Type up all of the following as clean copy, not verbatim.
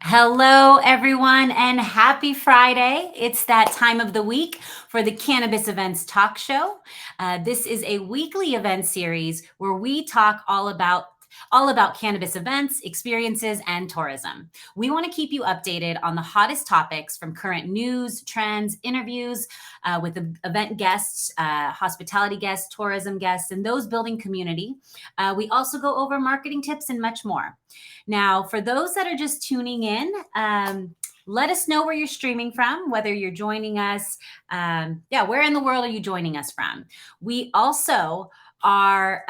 Hello, everyone, and happy Friday. It's that time of the week for the Cannabis Events Talk Show. This is a weekly event series where we talk all about cannabis events, experiences, and tourism. We want to keep you updated on the hottest topics from current news, trends, interviews with the event guests, hospitality guests, tourism guests, and those building community. We also go over marketing tips and much more. Now, for those that are just tuning in, let us know where you're streaming from, whether you're joining us. Where in the world are you joining us from? We also are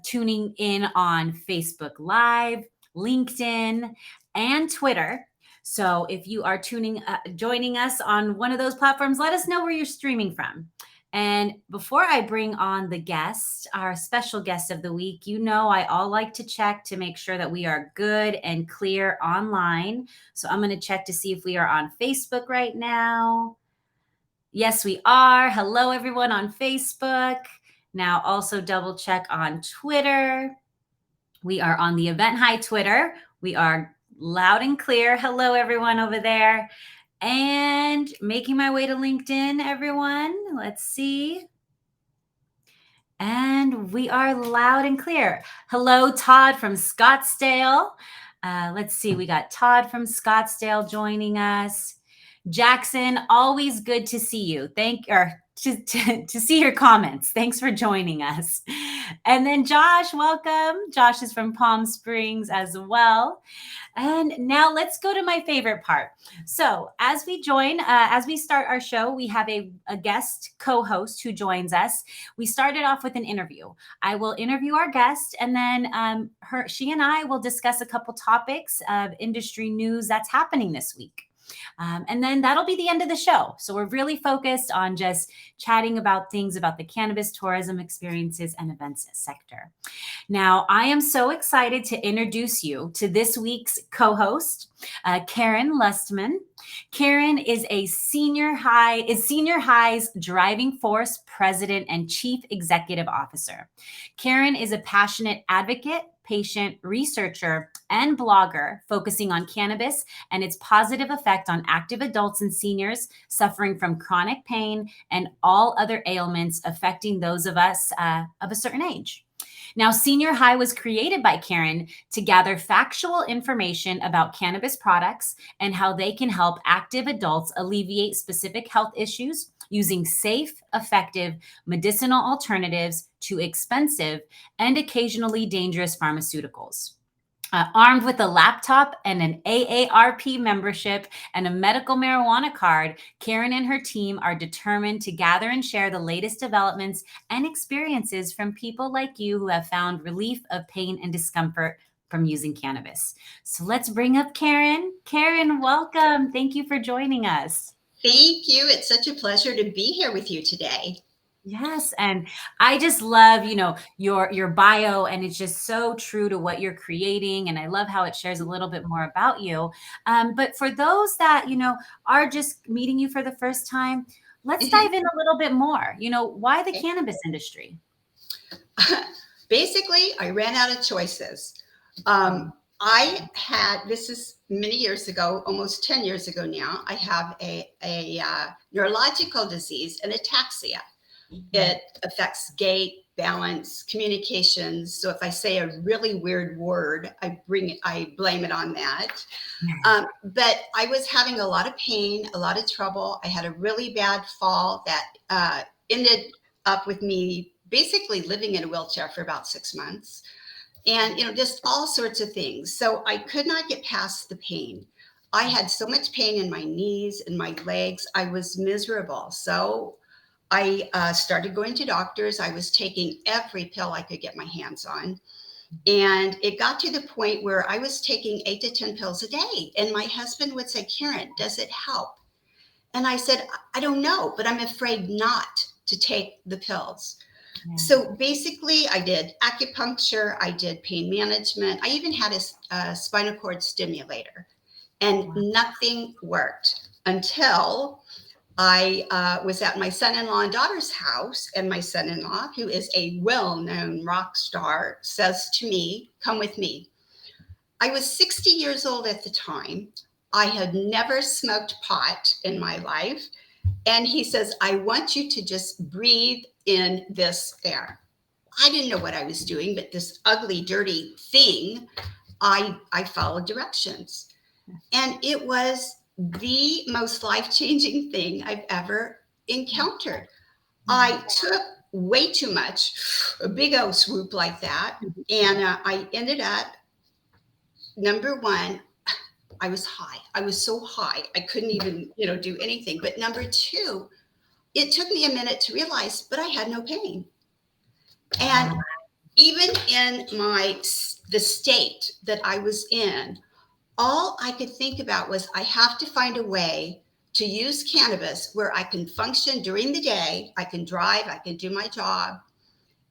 tuning in on Facebook Live, LinkedIn, and Twitter. So if you are joining us on one of those platforms, let us know where you're streaming from. And before I bring on the guest, our special guest of the week, I all like to check to make sure that we are good and clear online. So I'm going to check to see if we are on Facebook right now. Yes, we are. Hello, everyone on Facebook. Now, also double check on Twitter. We are on the Event High Twitter. We are loud and clear. Hello, everyone over there. And making my way to LinkedIn, everyone. Let's see. And we are loud and clear. Hello, Todd from Scottsdale. Let's see. We got Todd from Scottsdale joining us. Jackson, always good to see you. To see your comments. Thanks for joining us. And then Josh, welcome. Josh is from Palm Springs as well. And now let's go to my favorite part. So as we start our show, we have a guest co-host who joins us. We started off with an interview. I will interview our guest, and then she and I will discuss a couple topics of industry news that's happening this week. And then that'll be the end of the show. So we're really focused on just chatting about things about the cannabis tourism experiences and events sector. Now, I am so excited to introduce you to this week's co-host, Karen Lustman. Karen is Senior High's driving force president and chief executive officer. Karen is a passionate advocate, patient, researcher, and blogger focusing on cannabis and its positive effect on active adults and seniors suffering from chronic pain and all other ailments affecting those of us of a certain age. Now, Senior High was created by Karen to gather factual information about cannabis products and how they can help active adults alleviate specific health issues using safe, effective medicinal alternatives to expensive and occasionally dangerous pharmaceuticals. Armed with a laptop and an AARP membership and a medical marijuana card, Karen and her team are determined to gather and share the latest developments and experiences from people like you who have found relief of pain and discomfort from using cannabis. So let's bring up Karen. Karen, welcome. Thank you for joining us. Thank you. It's such a pleasure to be here with you today. Yes, and I just love, your bio, and it's just so true to what you're creating, and I love how it shares a little bit more about you. But for those that are just meeting you for the first time, let's dive in a little bit more. Why the cannabis industry? Basically, I ran out of choices. This is many years ago, almost 10 years ago now. I have a neurological disease, an ataxia. It affects gait, balance, communications. So if I say a really weird word, I blame it on that. But I was having a lot of pain, a lot of trouble. I had a really bad fall that ended up with me basically living in a wheelchair for about 6 months. And, just all sorts of things. So I could not get past the pain. I had so much pain in my knees and my legs. I was miserable. So I started going to doctors. I was taking every pill I could get my hands on. And it got to the point where I was taking 8 to 10 pills a day. And my husband would say, Karen, does it help? And I said, I don't know, but I'm afraid not to take the pills. Yeah. So basically, I did acupuncture, I did pain management. I even had a spinal cord stimulator, and nothing worked until I was at my son-in-law and daughter's house, and my son-in-law, who is a well-known rock star, says to me, come with me. I was 60 years old at the time. I had never smoked pot in my life. And he says, I want you to just breathe in this air. I didn't know what I was doing, but this ugly, dirty thing, I followed directions. And it was the most life-changing thing I've ever encountered. I took way too much, a big old swoop like that. And I ended up, number one, I was high. I was so high. I couldn't even, do anything. But number two, it took me a minute to realize, but I had no pain. And even in the state that I was in, all I could think about was I have to find a way to use cannabis where I can function during the day, I can drive, I can do my job,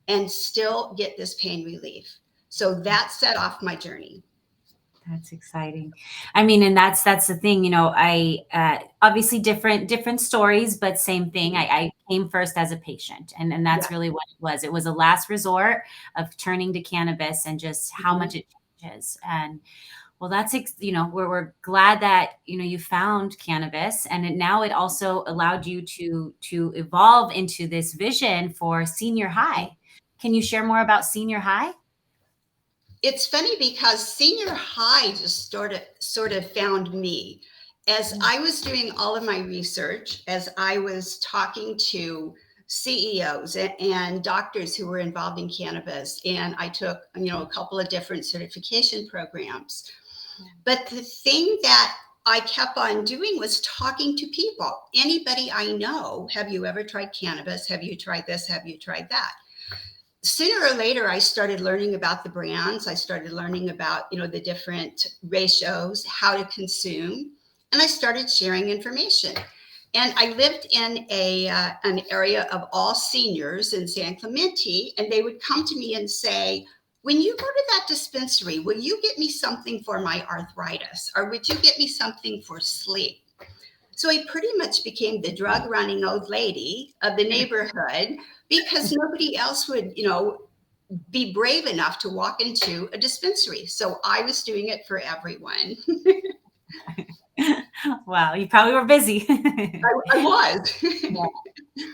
and still get this pain relief. So that set off my journey. That's exciting. I mean, and that's the thing, I obviously different stories, but same thing. I came first as a patient, and that's Yeah. really what it was. It was a last resort of turning to cannabis and just how much it changes. And well, that's we're glad that you found cannabis, and now it also allowed you to evolve into this vision for senior high. Can you share more about senior high? It's funny because senior high just sort of found me as I was doing all of my research, as I was talking to CEOs and doctors who were involved in cannabis, and I took a couple of different certification programs. But the thing that I kept on doing was talking to people. Anybody I know, have you ever tried cannabis? Have you tried this? Have you tried that? Sooner or later, I started learning about the brands. I started learning about, the different ratios, how to consume, and I started sharing information. And I lived in an area of all seniors in San Clemente, and they would come to me and say, when you go to that dispensary, will you get me something for my arthritis? Or would you get me something for sleep? So I pretty much became the drug running old lady of the neighborhood because nobody else would, be brave enough to walk into a dispensary. So I was doing it for everyone. Wow, you probably were busy. I was. Yeah.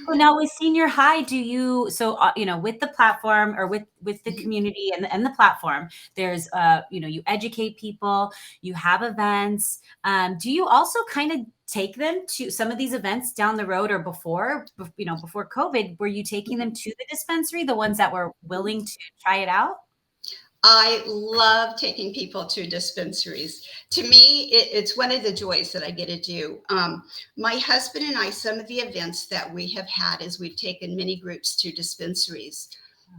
So now with senior high, do you, with the platform or with the community and the platform, there's, you educate people, you have events. Do you also kind of take them to some of these events down the road or before COVID, were you taking them to the dispensary, the ones that were willing to try it out? I love taking people to dispensaries. To me, it's one of the joys that I get to do. My husband and I, some of the events that we have had is we've taken many groups to dispensaries.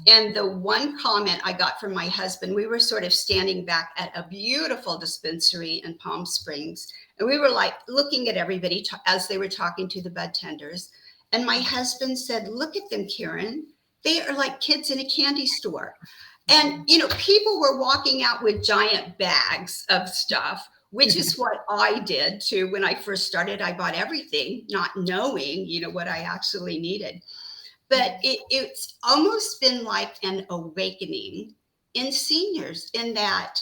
And the one comment I got from my husband, we were sort of standing back at a beautiful dispensary in Palm Springs. And we were like looking at everybody as they were talking to the bud tenders. And my husband said, look at them, Karen. They are like kids in a candy store. And, people were walking out with giant bags of stuff, which is what I did too. When I first started, I bought everything, not knowing, what I actually needed. But it's almost been like an awakening in seniors in that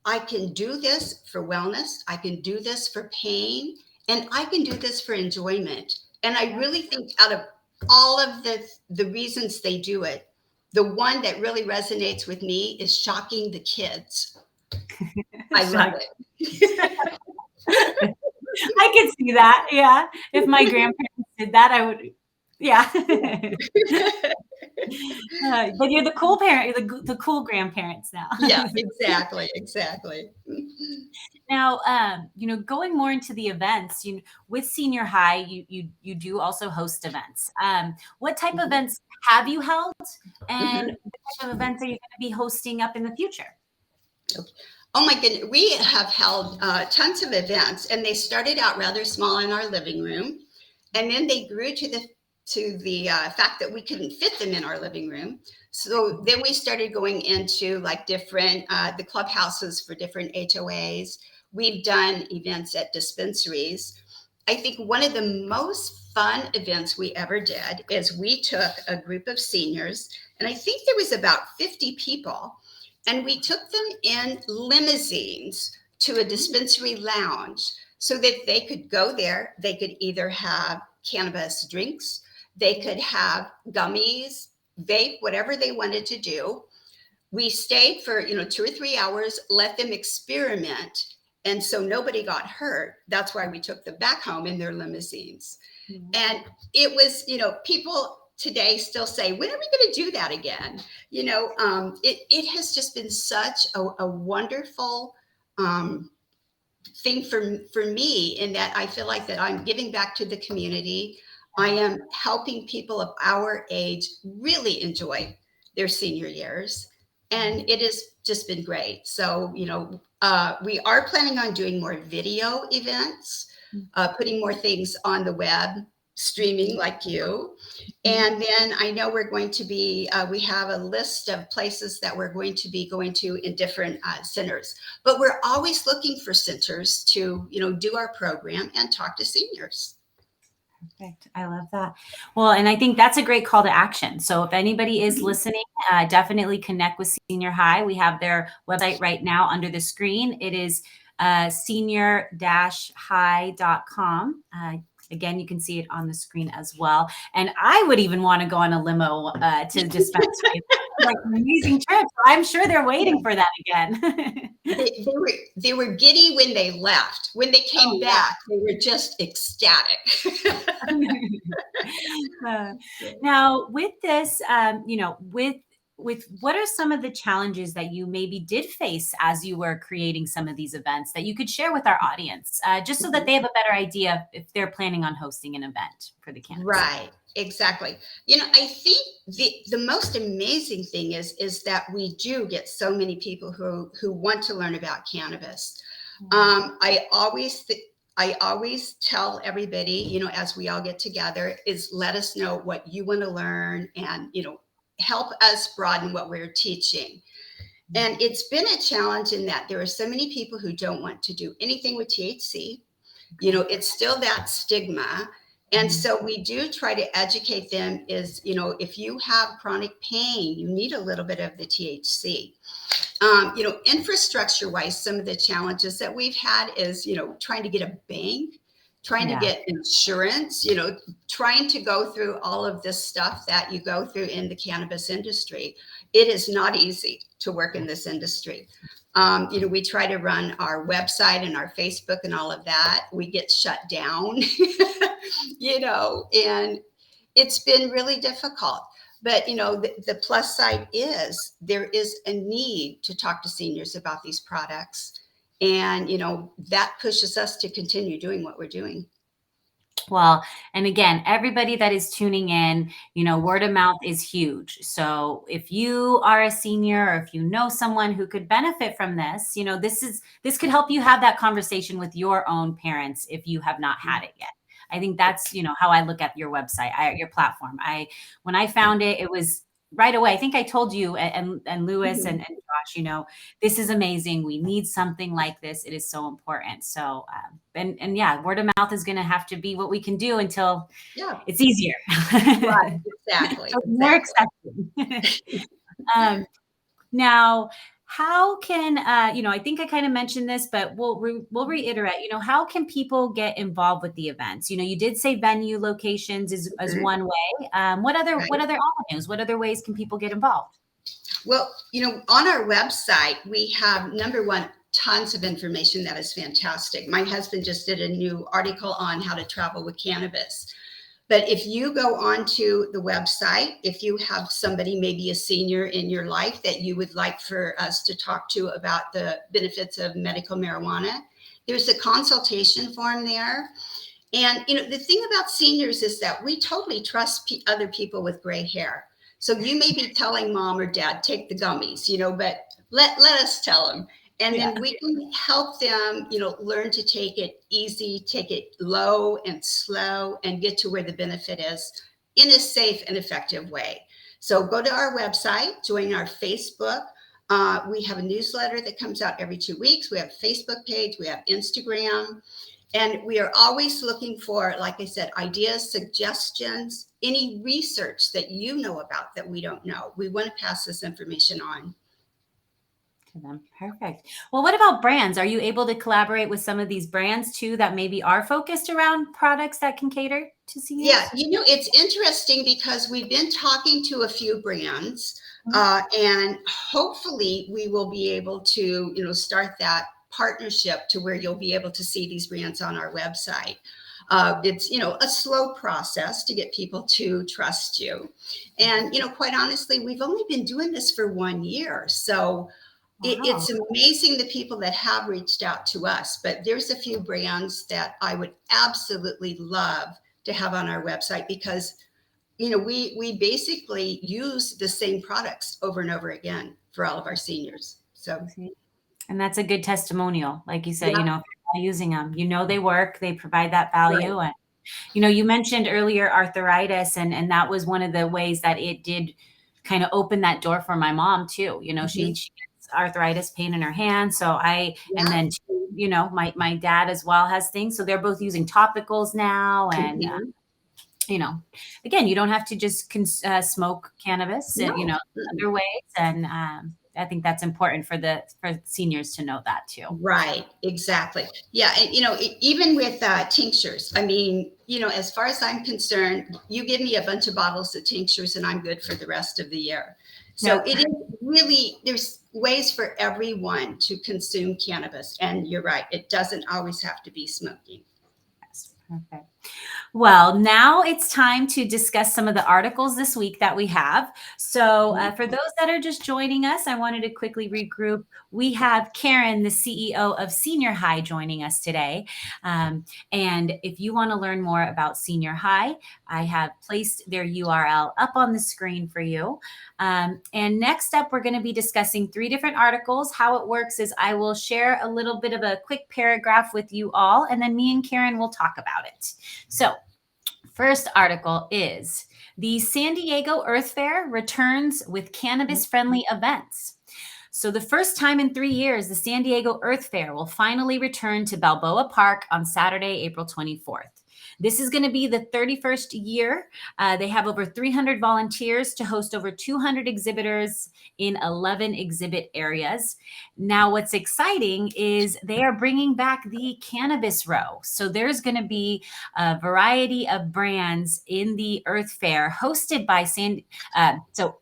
I can do this for wellness. I can do this for pain, and I can do this for enjoyment. And I really think out of all of the reasons they do it, the one that really resonates with me is shocking the kids. I love it. I could see that. Yeah. If my grandparents did that, I would. Yeah. But you're the cool parent. You're the cool grandparents now. Yeah, exactly. Now, going more into the events, with senior high, you do also host events. What type of events have you held, and what type of events are you going to be hosting up in the future? Oh my goodness, we have held tons of events, and they started out rather small in our living room, and then they grew to the fact that we couldn't fit them in our living room. So then we started going into like different the clubhouses for different HOAs. We've done events at dispensaries. I think one of the most fun events we ever did is we took a group of seniors, and I think there was about 50 people, and we took them in limousines to a dispensary lounge so that they could go there. They could either have cannabis drinks, they could have gummies, vape, whatever they wanted to do. We stayed for 2 or 3 hours, let them experiment, and so nobody got hurt. That's why we took them back home in their limousines. And it was, people today still say, when are we going to do that again? It has just been such a wonderful thing for me, in that I feel like that I'm giving back to the community. I am helping people of our age really enjoy their senior years, and it has just been great. So, we are planning on doing more video events, putting more things on the web, streaming like you. And then I know we're going to be, we have a list of places that we're going to be going to in different centers. But we're always looking for centers to, do our program and talk to seniors. Perfect. I love that. Well, and I think that's a great call to action. So if anybody is listening, definitely connect with Senior High. We have their website right now under the screen. It is senior-high.com. Again, you can see it on the screen as well. And I would even want to go on a limo to dispensary. Like an amazing trip. So I'm sure they're waiting for that again. They were giddy when they left. When they came back, they were just ecstatic. Now, with this, with what are some of the challenges that you maybe did face as you were creating some of these events that you could share with our audience, just so that they have a better idea if they're planning on hosting an event for the cannabis? Right, exactly. I think the most amazing thing is that we do get so many people who want to learn about cannabis. I always tell everybody, as we all get together, is let us know what you want to learn, and help us broaden what we're teaching. And it's been a challenge in that there are so many people who don't want to do anything with THC. It's still that stigma. And so we do try to educate them is, if you have chronic pain, you need a little bit of the THC. Infrastructure wise, some of the challenges that we've had is, trying to get a bank, trying to get insurance, trying to go through all of this stuff that you go through in the cannabis industry. It is not easy to work in this industry. We try to run our website and our Facebook and all of that. We get shut down, and it's been really difficult. But, the plus side is there is a need to talk to seniors about these products. And, that pushes us to continue doing what we're doing. Well, and again, everybody that is tuning in, word of mouth is huge. So if you are a senior, or if you know someone who could benefit from this, this could help you have that conversation with your own parents if you have not had it yet. I think that's, how I look at your website, your platform. When I found it, it was right away. I think I told you and Lewis and Josh, this is amazing. We need something like this. It is so important. So, and word of mouth is going to have to be what we can do until it's easier. Right, exactly. So more accepting. Now, how can, I think I kind of mentioned this, but we'll reiterate, how can people get involved with the events? You did say venue locations is one way. What other avenues, what other ways can people get involved? Well, on our website, we have, number one, tons of information that is fantastic. My husband just did a new article on how to travel with cannabis. But if you go onto the website, if you have somebody, maybe a senior in your life that you would like for us to talk to about the benefits of medical marijuana, there's a consultation form there. And, the thing about seniors is that we totally trust other people with gray hair. So you may be telling mom or dad, take the gummies, but let us tell them. And then we can help them, learn to take it easy, take it low and slow, and get to where the benefit is in a safe and effective way. So go to our website, join our Facebook. We have a newsletter that comes out every 2 weeks. We have a Facebook page, we have Instagram, and we are always looking for, like I said, ideas, suggestions, any research that you know about that we don't know. We want to pass this information on. to them. Perfect. Well, what about brands? Are you able to collaborate with some of these brands too that maybe are focused around products that can cater to seniors? Yeah, it's interesting because we've been talking to a few brands, Mhm. and hopefully we will be able to, start that partnership to where you'll be able to see these brands on our website. It's, a slow process to get people to trust you. And, quite honestly, we've only been doing this for 1 year. So Wow. it's amazing the people that have reached out to us, but there's a few brands that I would absolutely love to have on our website because we basically use the same products over and over again for all of our seniors. So And that's a good testimonial. Like you said, yeah, if you're not using them, they work, they provide that right. value. And, you mentioned earlier arthritis, and that was one of the ways that it did kind of open that door for my mom too. She Mhm. gets arthritis pain in her hand. So and Yeah. then, too, my dad as well has things. So they're both using topicals now. And, Mhm. you know, again, you don't have to just smoke cannabis, and, No. other ways. And I think that's important for seniors to know that too. Right, exactly. Yeah, and even with tinctures, I mean, as far as I'm concerned, you give me a bunch of bottles of tinctures and I'm good for the rest of the year. So Yep. it is really, there's ways for everyone to consume cannabis. And you're right, it doesn't always have to be smoking. Yes, perfect. Well, now it's time to discuss some of the articles this week that we have. So, for those that are just joining us, I wanted to quickly regroup. We have Karen, the CEO of Senior High, joining us today. And if you want to learn more about Senior High, I have placed their URL up on the screen for you. And next up, we're going to be discussing 3 different articles. How it works is I will share a little bit of a quick paragraph with you all, and then me and Karen will talk about it. So, first article is the San Diego Earth Fair returns with cannabis friendly events. So, the first time in 3 years, the San Diego Earth Fair will finally return to Balboa Park on Saturday, April 24th. This is going to be the 31st year. They have over 300 volunteers to host over 200 exhibitors in 11 exhibit areas. Now, what's exciting is they are bringing back the Cannabis Row. So there's going to be a variety of brands in the Earth Fair hosted by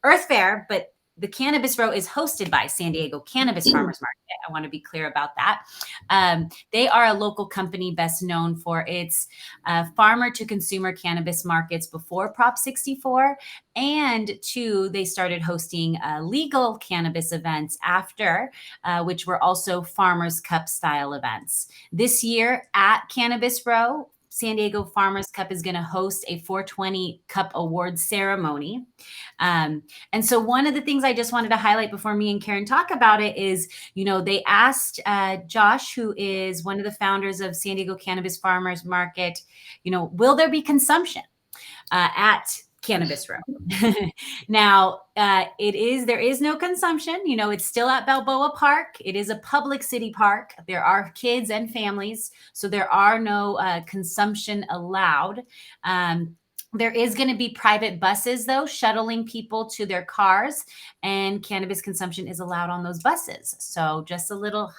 Earth Fair, but the Cannabis Row is hosted by San Diego Cannabis Farmers Market. I want to be clear about that. They are a local company best known for its farmer to consumer cannabis markets before Prop 64. And 2, they started hosting legal cannabis events after, which were also Farmers Cup style events. This year at Cannabis Row, San Diego Farmers Cup is going to host a 420 Cup Awards ceremony. And so one of the things I just wanted to highlight before me and Karen talk about it is, they asked Josh, who is one of the founders of San Diego Cannabis Farmers Market, will there be consumption at Cannabis Row? Now, there is no consumption. It's still at Balboa Park. It is a public city park. There are kids and families, so there are no consumption allowed. There is going to be private buses, though, shuttling people to their cars, and cannabis consumption is allowed on those buses. So just a little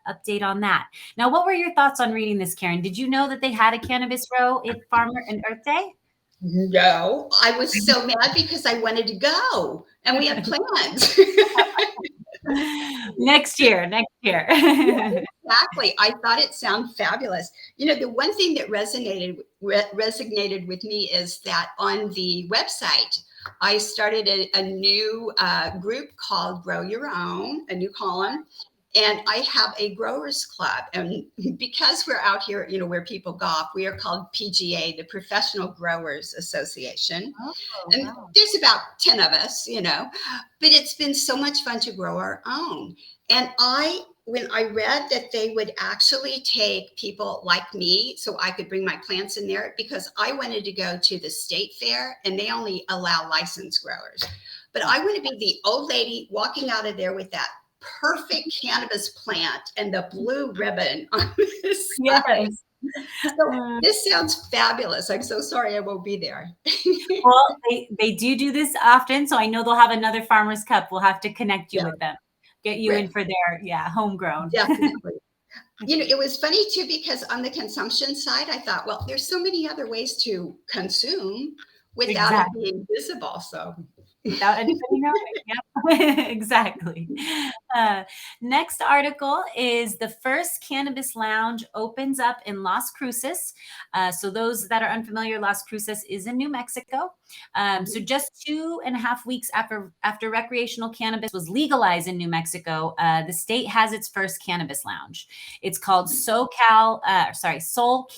update on that. Now, what were your thoughts on reading this, Karen? Did you know that they had a Cannabis Row at Farmer and Earth Day? No, I was so mad because I wanted to go and we had plans. Next year, next year. Yeah, exactly. I thought it sounded fabulous. The one thing that resonated with me is that on the website, I started a new group called Grow Your Own, a new column. And I have a growers club. And because we're out here, where people golf, we are called PGA, the Professional Growers Association. Oh, And wow. there's about 10 of us, but it's been so much fun to grow our own. And when I read that they would actually take people like me so I could bring my plants in there, because I wanted to go to the state fair and they only allow licensed growers. But I want to be the old lady walking out of there with that perfect cannabis plant and the blue ribbon on the side. Yes. So this sounds fabulous. I'm so sorry I won't be there. Well, they do this often, so I know they'll have another Farmers Cup. We'll have to connect you Yeah. with them. get you Right. in for their homegrown. Definitely. It was funny too, because on the consumption side, I thought, well, there's so many other ways to consume without it Exactly. being visible. So, Without anybody knowing. Yep. Exactly. Uh, Next article is the first cannabis lounge opens up in Las Cruces. So those that are unfamiliar, Las Cruces is in New Mexico. So mhm, just 2.5 weeks after recreational cannabis was legalized in New Mexico, the state has its first cannabis lounge. It's called Soul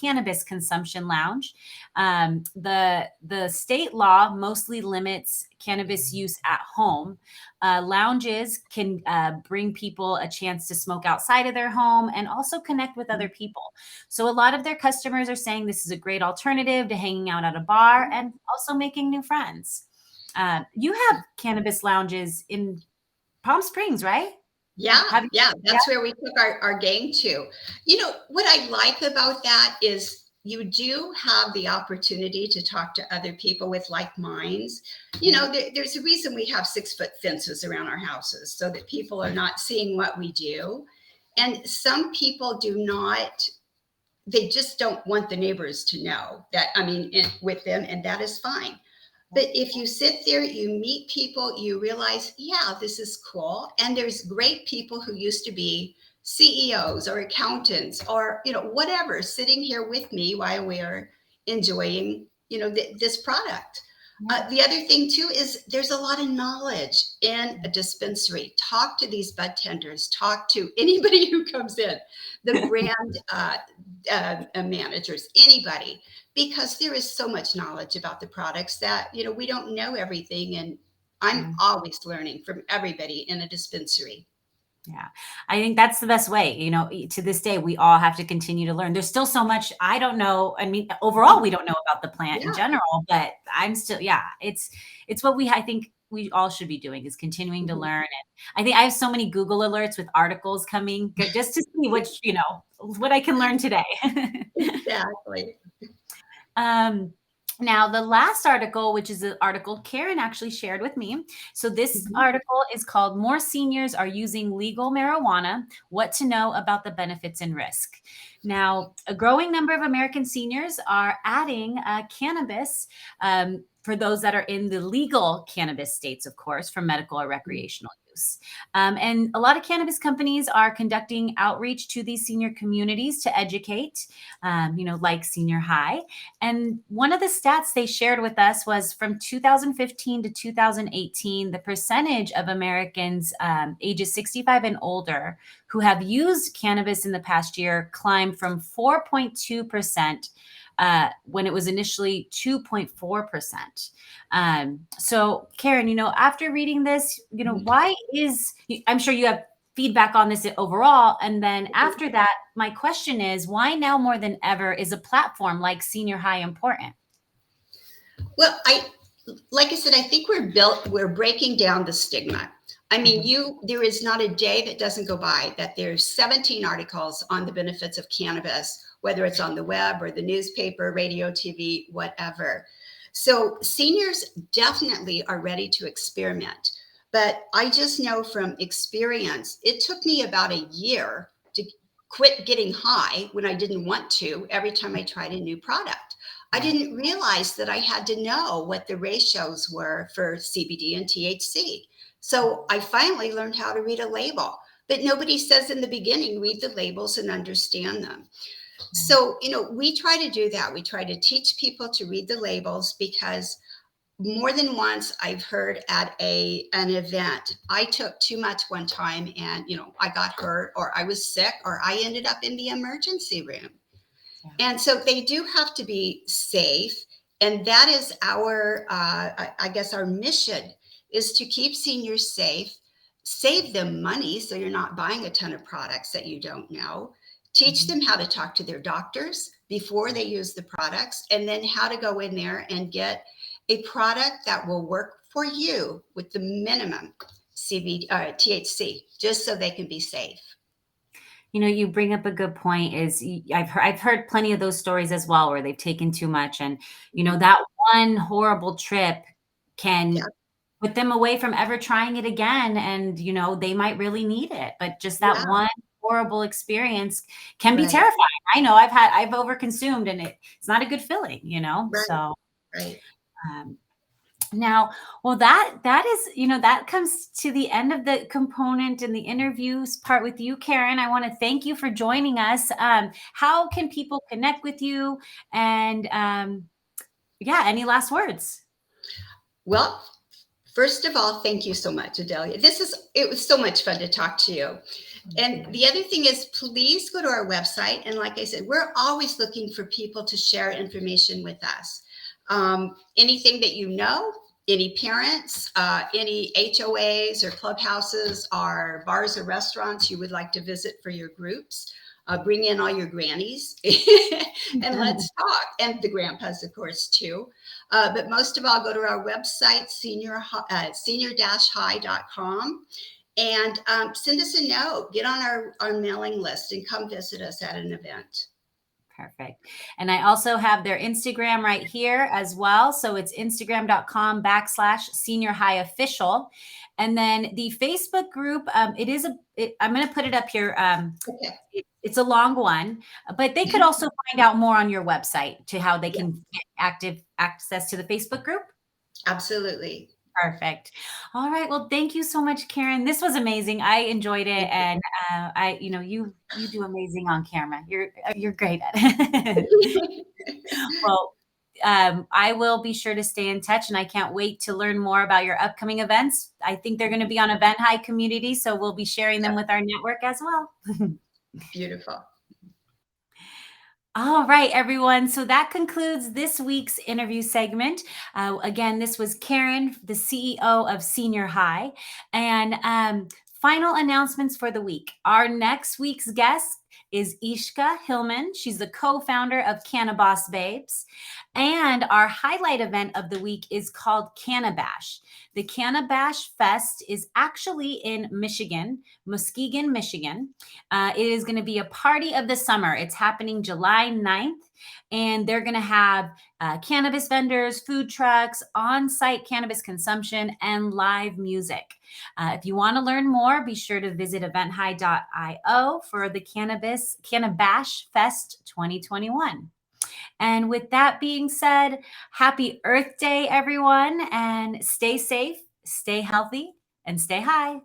Cannabis Consumption Lounge. The state law mostly limits cannabis use at home. Lounges can bring people a chance to smoke outside of their home and also connect with other people. So a lot of their customers are saying this is a great alternative to hanging out at a bar and also making new friends. You have cannabis lounges in Palm Springs, right? yeah, Have you? yeah, Yeah. that's where we took our game to. What I like about that is you do have the opportunity to talk to other people with like minds. There's a reason we have 6-foot fences around our houses so that people are not seeing what we do. And some people do not, they just don't want the neighbors to know that, with them, and that is fine. But if you sit there, you meet people, you realize, yeah, this is cool. And there's great people who used to be CEOs or accountants or, whatever, sitting here with me while we're enjoying, this product. The other thing too is there's a lot of knowledge in a dispensary. Talk to these bud tenders. Talk to anybody who comes in, the brand managers, anybody, because there is so much knowledge about the products that we don't know everything, and I'm Yeah. always learning from everybody in a dispensary. Yeah. I think that's the best way. To this day, we all have to continue to learn. There's still so much I don't know. I mean, overall, we don't know about the plant in Yeah. general, but I'm still, yeah, it's what I think we all should be doing is continuing to Mhm. learn. And I think I have so many Google alerts with articles coming just to see what I can learn today. Exactly. Um, Now, the last article, which is an article Karen actually shared with me. So, this Mhm. article is called More Seniors Are Using Legal Marijuana, What to Know About the Benefits and Risk. Now, a growing number of American seniors are adding cannabis for those that are in the legal cannabis states, of course, for medical or recreational use. And a lot of cannabis companies are conducting outreach to these senior communities to educate, like Senior High. And one of the stats they shared with us was from 2015 to 2018, the percentage of Americans ages 65 and older who have used cannabis in the past year climbed from 4.2% when it was initially 2.4%. So, Karen, after reading this, why I'm sure you have feedback on this overall. And then after that, my question is why now more than ever is a platform like Senior High important? Well, like I said, I think we're breaking down the stigma. There is not a day that doesn't go by that there's 17 articles on the benefits of cannabis, whether it's on the web or the newspaper, radio, TV, whatever. So seniors definitely are ready to experiment. But I just know from experience, it took me about a year to quit getting high when I didn't want to every time I tried a new product. I didn't realize that I had to know what the ratios were for CBD and THC. So I finally learned how to read a label. But nobody says in the beginning, read the labels and understand them. So, we try to do that. We try to teach people to read the labels because more than once I've heard at an event, I took too much one time and, I got hurt or I was sick or I ended up in the emergency room. Yeah. And so they do have to be safe. And that is I guess, our mission is to keep seniors safe, save them money so you're not buying a ton of products that you don't know, teach them how to talk to their doctors before they use the products, and then how to go in there and get a product that will work for you with the minimum THC, just so they can be safe. You bring up a good point is I've heard plenty of those stories as well where they've taken too much and Mhm. that one horrible trip can Yeah. put them away from ever trying it again. And, they might really need it, but just that Yeah, one horrible experience can be right, terrifying. I know I've overconsumed, and it's not a good feeling, right, so, right. um, now, well, that is, that comes to the end of the component and the interviews part with you, Karen. I want to thank you for joining us. How can people connect with you? And yeah, any last words? Well, first of all, thank you so much, Adelia. It was so much fun to talk to you. And the other thing is, please go to our website. And like I said, we're always looking for people to share information with us. Anything that any parents, any HOAs or clubhouses or bars or restaurants you would like to visit for your groups, bring in all your grannies and let's talk. And the grandpas, of course, too. But most of all, go to our website, senior-high.com. And send us a note, get on our mailing list, and come visit us at an event. Perfect. And I also have their Instagram right here as well. So it's instagram.com/senior high official. And then the Facebook group, I'm going to put it up here. Okay. It's a long one, but they could also find out more on your website to how they Yeah, can get active access to the Facebook group. absolutely. Perfect. All right. Well, thank you so much, Karen. This was amazing. I enjoyed it, and you do amazing on camera. You're great at it. Well, I will be sure to stay in touch, and I can't wait to learn more about your upcoming events. I think they're going to be on Event High community, so we'll be sharing them Yeah, with our network as well. beautiful. All right, everyone. So that concludes this week's interview segment. Again, this was Karen, the CEO of Senior High. And final announcements for the week. Our next week's guest is Ishka Hillman. She's the co-founder of Cannabis Babes. And our highlight event of the week is called Cannabash. The Cannabash Fest is actually in Michigan, Muskegon, Michigan. It is going to be a party of the summer. It's happening July 9th, and they're going to have cannabis vendors, food trucks, on-site cannabis consumption, and live music. If you want to learn more, be sure to visit eventhi.io for the Cannabash Fest 2021. And with that being said, happy Earth Day, everyone, and stay safe, stay healthy, and stay high.